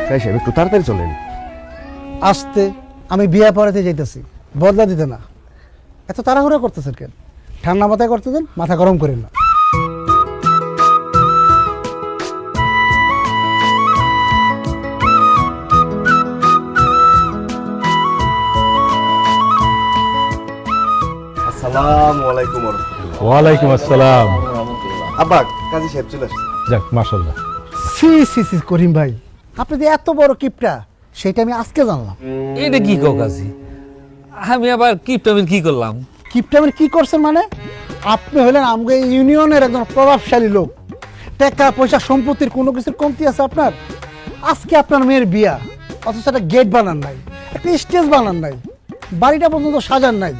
কাজী সাহেব একটু তাড়াতাড়ি চলেন। আসতে আমি বিয়ে পড়াতে যাইতেছি, বদলা দিতে না। এত তাড়াহুড়া করতেছেন কেন? ঠান্ডা মাথায় করতে দেন, মাথা গরম করেন না। আসসালামু আলাইকুম ওয়া রাহমাতুল্লাহ। ওয়ালাইকুম আসসালাম। আব্বা, কাজী সাহেব চলে আসছে। যাক মাশাআল্লাহ। সি সি সি করিম ভাই, আপনি যে এত বড় কিপটা সেটা আমি আজকে জানলাম। এটা কি কও কাজী? আমি আবার কিপটামির কি করলাম? কিপটামের কি করছেন মানে? আপনি হলেন আমগো এই ইউনিয়নের একজন প্রভাবশালী লোক। টাকা পয়সা সম্পত্তির কোনো কিছুর কমতি আছে আপনার? আজকে আপনার মেয়ের বিয়া, অথচ একটা গেট বানান নাই, একটা স্টেজ বানান নাই, বাড়িটা পর্যন্ত সাজান নাই,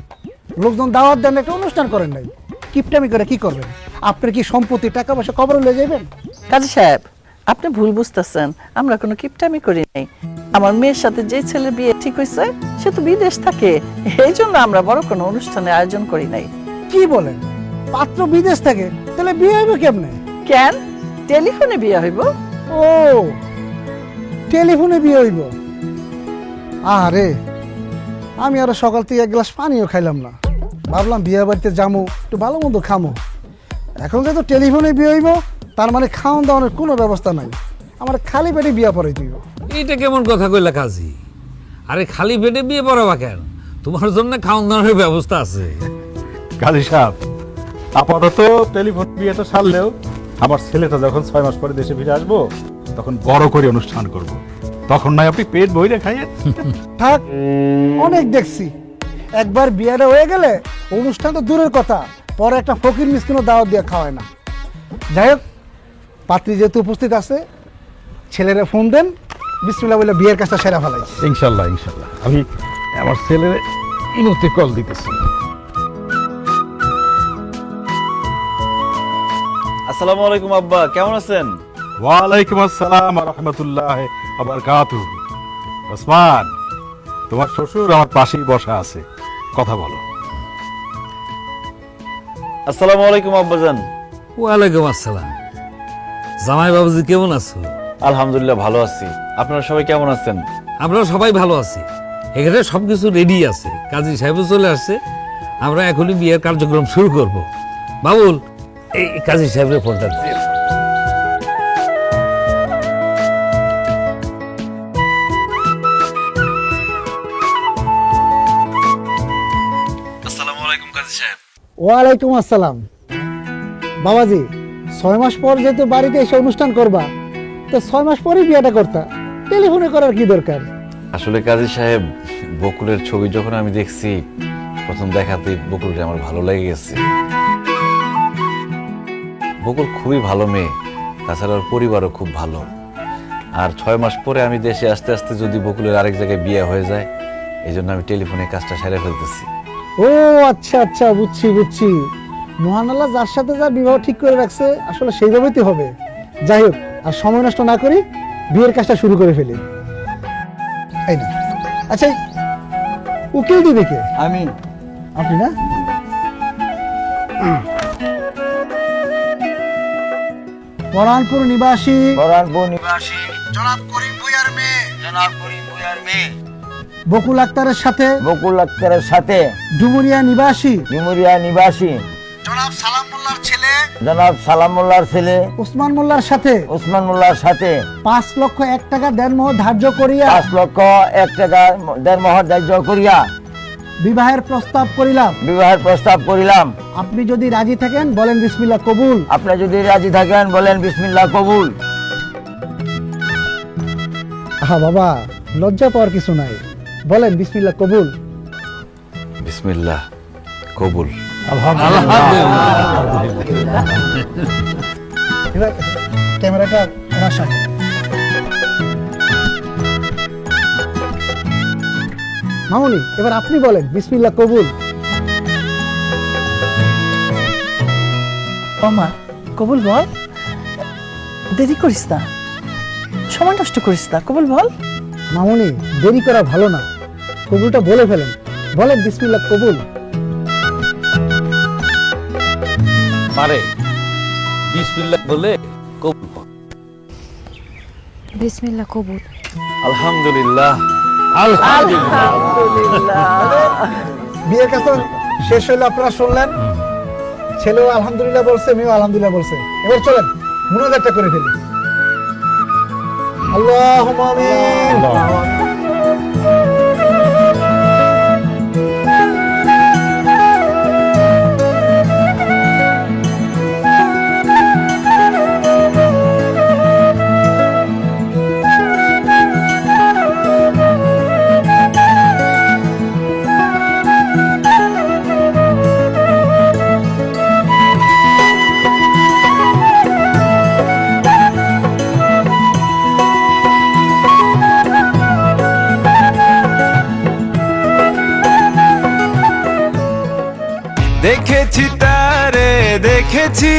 লোকজন দাওয়াত দেন, একটা অনুষ্ঠান করেন নাই। কিপটামি করে কি করবেন? আপনার কি সম্পত্তি টাকা পয়সা কবরে লয়ে যাবেন? কাজী সাহেব, আপনি ভুল বুঝতেছেন। আমরা কোনো কিপটামি করি নাই। আমার মেয়ের সাথে যে ছেলের বিয়ে ঠিক হয়েছে সে তো বিদেশ থাকে, এই জন্য আমরা বড় কোনো অনুষ্ঠানের আয়োজন করি নাই। কি বলেন? পাত্র বিদেশ থাকে, তাহলে বিয়ে হইবে কেমনে? কেন? টেলিফোনে বিয়ে হইব। ও, টেলিফোনে বিয়ে হইব? আরে, আমি আরো সকাল থেকে এক গ্লাস পানিও খাইলাম না। ভাবলাম বিয়ে বাড়িতে যাবো, একটু ভালো মন্দ খামো। এখন যেহেতু টেলিফোনে বিয়ে হইব, তার মানে খাওয়ান দাওয়ানোর কোনো ব্যবস্থা নাই। আমার খালি পেটে বিয়ে পড়াই দিব। এটা কেমন কথা কইলা কাজী? আরে খালি পেটে বিয়ে পড়াবা কেন? তোমার জন্য খাওয়ান দাওয়ানোর ব্যবস্থা আছে। কাজী সাহেব, আপাতত টেলিফোন বিয়েটা সারলেও আমার ছেলেটা যখন 6 মাস পরে দেশে ফিরে আসবো তখন বড় করে অনুষ্ঠান করব। তখন নয় আপনি পেট বইরে খাইয়েন। থাক, অনেক দেখছি। একবার বিয়েটা হয়ে গেলে অনুষ্ঠান তো দূরের কথা, পরে একটা ফকির মিসকিনও দাওয়াত দিয়ে খাওয়ায় না। যাই হোক, পাত্রী যেহেতু উপস্থিত আছে, ছেলেরা ফোন দেন, বিসমিল্লাহ বলে বিয়ের কাজটা সেরা ফেলাই। ইনশাল্লাহ ইনশাল্লাহ, আমি আমার ছেলের ইমুতে কল দিতেছি। আসসালামু আলাইকুম আব্বা, কেমন আছেন? ওয়ালাইকুম আসসালাম ওয়া রাহমাতুল্লাহি ওয়া বারাকাতুহু। ওসমান, তোমার শ্বশুর আমার পাশেই বসা আছে, কথা বলো। আসসালামু আলাইকুম আব্বাজান। ওয়ালাইকুম আসসালাম। জামাই বাবুজি কেমন আছো? আলহামদুলিল্লাহ ভালো আছি। আপনারা সবাই কেমন আছেন? আমরা সবাই ভালো আছি। এখানে সবকিছু রেডি আছে, কাজী সাহেবও চলে আসছে। আমরা এখনই বিয়ের কার্যক্রম শুরু করব। বাবুল, এই কাজী সাহেবের ফোনটা দে। আসসালামু আলাইকুম কাজী সাহেব। ওয়ালাইকুম আসসালাম। বাবাজি, 6 মাস পর যেহেতু বাড়িতে এসে অনুষ্ঠান করবা, তো 6 মাস পরেই বিয়েটা করতা, টেলিফোনে করার কি দরকার? আসলে কাজী সাহেব, বকুলের ছবি যখন আমি দেখছি, প্রথম দেখাতেই বকুলকে আমার ভালো লেগে গেছে। বকুল খুবই ভালো মেয়ে, তাছাড়া ওর পরিবারও খুব ভালো। আর 6 মাস পরে আমি দেশে আসতে আসতে যদি বকুলের আরেক জায়গায় বিয়ে হয়ে যায়, এই জন্য আমি টেলিফোনে কাজটা সেরে ফেলতেছি। ও আচ্ছা আচ্ছা, বুঝছি বুঝছি। মহান আল্লাহ যার সাথে যার বিবাহ ঠিক করে রাখছে, আসলে সেইভাবেই তো হবে। যাই হোক, আর সময় নষ্ট না করি বিয়ের কাজটা শুরু করে ফেলি। এই না, আচ্ছা, উকিল দিবে কে? আমি। আপনি না? পরানপুর নিবাসী জনাব করিম ভূঁইয়ার মেয়ে বকুল আক্তারের সাথে বকুল আক্তারের সাথে ডুমুরিয়া নিবাসী ডুমুরিয়া নিবাসী জনাব সালাম মোল্লার ছেলে জনাব সালাম মোল্লার ছেলে ওসমান মোল্লার সাথে ওসমান মোল্লার সাথে 5,01,000 টাকা দেনমোহর ধার্য করিয়া 5,01,000 টাকা দেনমোহর ধার্য করিয়া বিবাহের প্রস্তাব করিলাম। বিবাহের প্রস্তাব করিলাম। আপনি যদি রাজি থাকেন বলেন বিসমিল্লাহ কবুল। আপনি যদি রাজি থাকেন বলেন বিসমিল্লাহ কবুল। হ্যাঁ বাবা, লজ্জা পাওয়ার কিছু নাই, বলেন বিসমিল্লাহ কবুল। বিসমিল্লাহ কবুল। এবার ক্যামেরাটা আমার সামনে। মামুনি, এবার আপনি বলেন বিসমিল্লাহ কবুল। ওমা, কবুল বল, দেরি করিস না, সময় নষ্ট করিস না, কবুল বল। মামুনি, দেরি করা ভালো না, কবুলটা বলে ফেলেন, বলেন বিসমিল্লাহ কবুল। পারে বিসমিল্লাহ বলে কবুল। বিসমিল্লাহ কবুল। আলহামদুলিল্লাহ। আলহামদুলিল্লাহ। বিয়ের কাজ তো শেষ হইলো, আপনারা শুনলেন। ছেলেও আলহামদুলিল্লাহ বলছে, মেয়েও আলহামদুলিল্লাহ বলছে। এবার চলেন মুনাজাতটা করে ফেলি। আল্লাহুম্মা আমিন। দেখেছি তারে দেখেছি